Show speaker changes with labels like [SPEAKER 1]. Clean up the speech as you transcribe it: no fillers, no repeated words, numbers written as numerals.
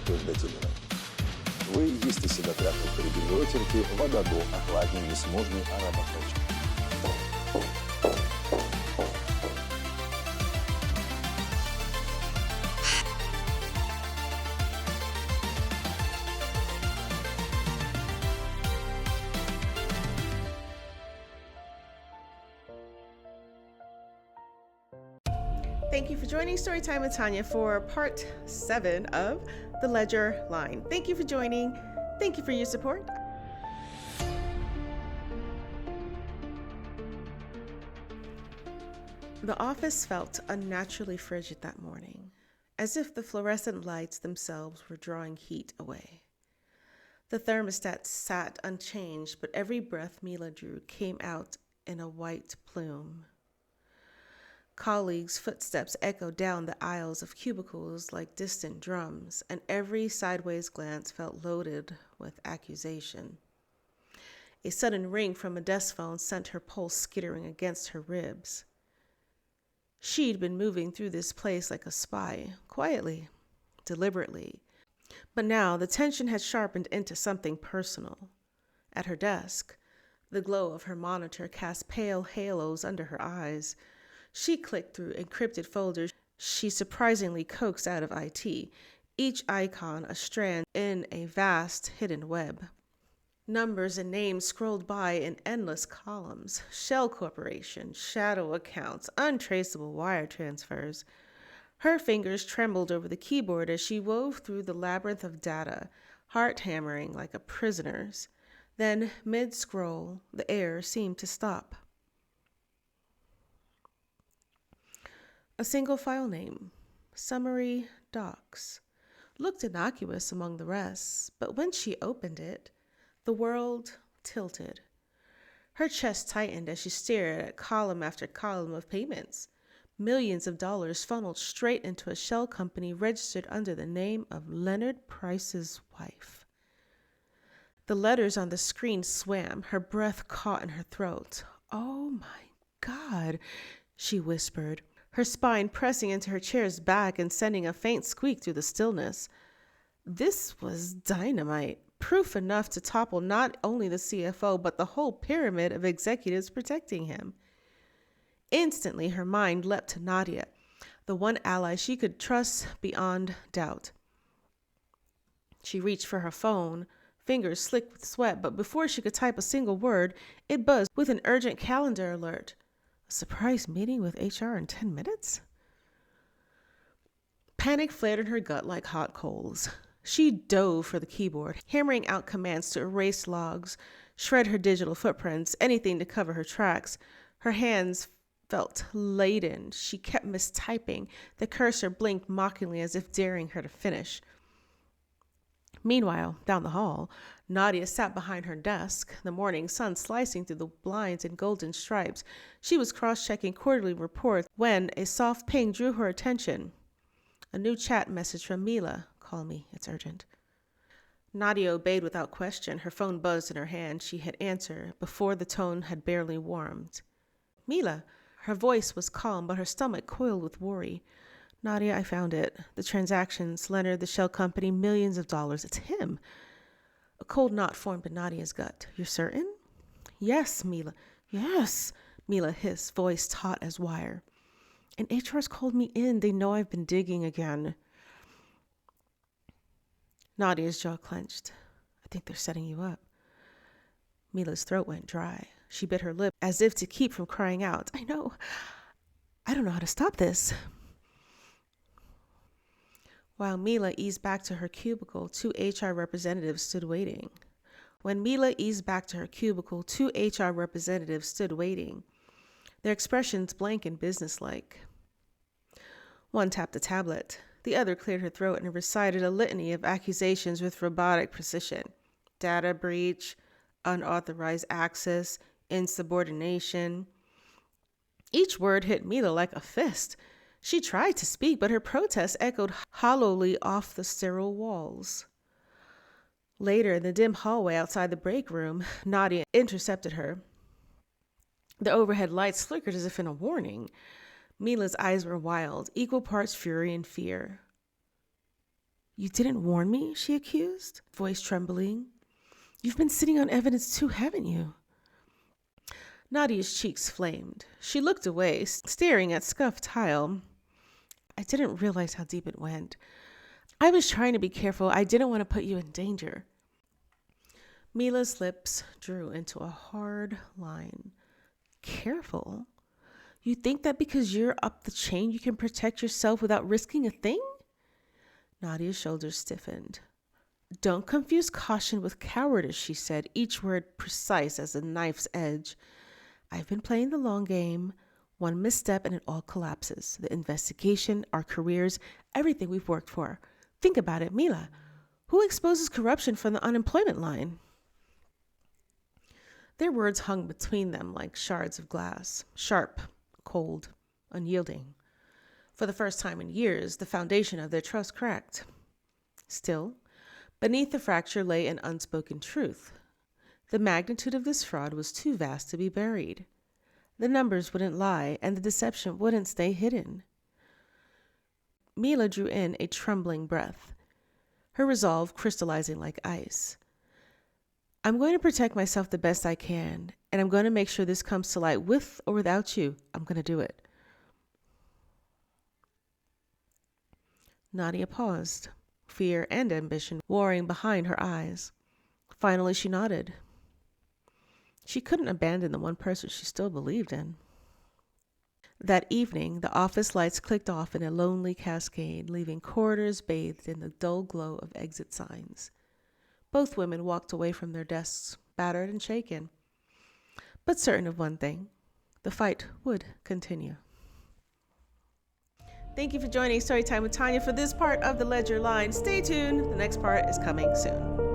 [SPEAKER 1] подозрительным. Вы їсти себя тряпку перебили отерки, вода до охладней несможный ароматочек.
[SPEAKER 2] Thank you for joining Storytime with Tanya for part 7 of The Ledger Line. Thank you for joining. Thank you for your support. The office felt unnaturally frigid that morning, as if the fluorescent lights themselves were drawing heat away. The thermostat sat unchanged, but every breath Mila drew came out in a white plume. Colleagues' footsteps echoed down the aisles of cubicles like distant drums, and every sideways glance felt loaded with accusation. A sudden ring from a desk phone sent her pulse skittering against her ribs. She'd been moving through this place like a spy, quietly, deliberately. But now the tension had sharpened into something personal. At her desk, the glow of her monitor cast pale halos under her eyes. She clicked through encrypted folders she surprisingly coaxed out of IT, each icon a strand in a vast hidden web. Numbers and names scrolled by in endless columns. Shell Corporation, shadow accounts, untraceable wire transfers. Her fingers trembled over the keyboard as she wove through the labyrinth of data, heart hammering like a prisoner's. Then, mid-scroll, the air seemed to stop. A single file name, Summary Docs, looked innocuous among the rest, but when she opened it, the world tilted. Her chest tightened as she stared at column after column of payments. Millions of dollars funneled straight into a shell company registered under the name of Leonard Price's wife. The letters on the screen swam, her breath caught in her throat. "Oh my God," she whispered, her spine pressing into her chair's back and sending a faint squeak through the stillness. This was dynamite, proof enough to topple not only the CFO, but the whole pyramid of executives protecting him. Instantly, her mind leapt to Nadia, the one ally she could trust beyond doubt. She reached for her phone, fingers slick with sweat, but before she could type a single word, it buzzed with an urgent calendar alert. A surprise meeting with HR in 10 minutes? Panic flared in her gut like hot coals. She dove for the keyboard, hammering out commands to erase logs, shred her digital footprints, anything to cover her tracks. Her hands felt laden. She kept mistyping. The cursor blinked mockingly as if daring her to finish. Meanwhile, down the hall, Nadia sat behind her desk, the morning sun slicing through the blinds in golden stripes. She was cross-checking quarterly reports when a soft ping drew her attention. A new chat message from Mila. "Call me, it's urgent." Nadia obeyed without question. Her phone buzzed in her hand. She hit answer before the tone had barely warmed. "Mila." Her voice was calm, but her stomach coiled with worry. "Nadia, I found it. The transactions, Leonard, the shell company, millions of dollars. It's him." A cold knot formed in Nadia's gut. "You're certain?" "Yes, Mila." "Yes," Mila hissed, voice taut as wire. "And HR's called me in. They know I've been digging again." Nadia's jaw clenched. "I think they're setting you up." Mila's throat went dry. She bit her lip as if to keep from crying out. I don't know how to stop this." While Mila eased back to her cubicle, 2 HR representatives stood waiting. Their expressions blank and businesslike. One tapped a tablet. The other cleared her throat and recited a litany of accusations with robotic precision. Data breach, unauthorized access, insubordination. Each word hit Mila like a fist. She tried to speak, but her protest echoed hollowly off the sterile walls. Later, in the dim hallway outside the break room, Nadia intercepted her. The overhead lights flickered as if in a warning. Mila's eyes were wild, equal parts fury and fear. You didn't warn me, she accused, voice trembling. You've been sitting on evidence too, haven't you? Nadia's cheeks flamed. She looked away, staring at scuffed tile. I didn't realize how deep it went. I was trying to be careful. I didn't want to put you in danger. Mila's lips drew into a hard line. Careful? You think that because you're up the chain you can protect yourself without risking a thing? Nadia's shoulders stiffened. Don't confuse caution with cowardice, she said, each word precise as a knife's edge. I've been playing the long game. One misstep and it all collapses. The investigation, our careers, everything we've worked for. Think about it, Mila. Who exposes corruption from the unemployment line? Their words hung between them like shards of glass, sharp, cold, unyielding. For the first time in years, the foundation of their trust cracked. Still, beneath the fracture lay an unspoken truth. The magnitude of this fraud was too vast to be buried. The numbers wouldn't lie, and the deception wouldn't stay hidden. Mila drew in a trembling breath, her resolve crystallizing like ice. I'm going to protect myself the best I can, and I'm going to make sure this comes to light with or without you. I'm going to do it. Nadia paused, fear and ambition warring behind her eyes. Finally, she nodded. She couldn't abandon the one person she still believed in. That evening, the office lights clicked off in a lonely cascade, leaving corridors bathed in the dull glow of exit signs. Both women walked away from their desks, battered and shaken, but certain of one thing: the fight would continue. Thank you for joining Storytime with Tanya for this part of the Ledger Line. Stay tuned. The next part is coming soon.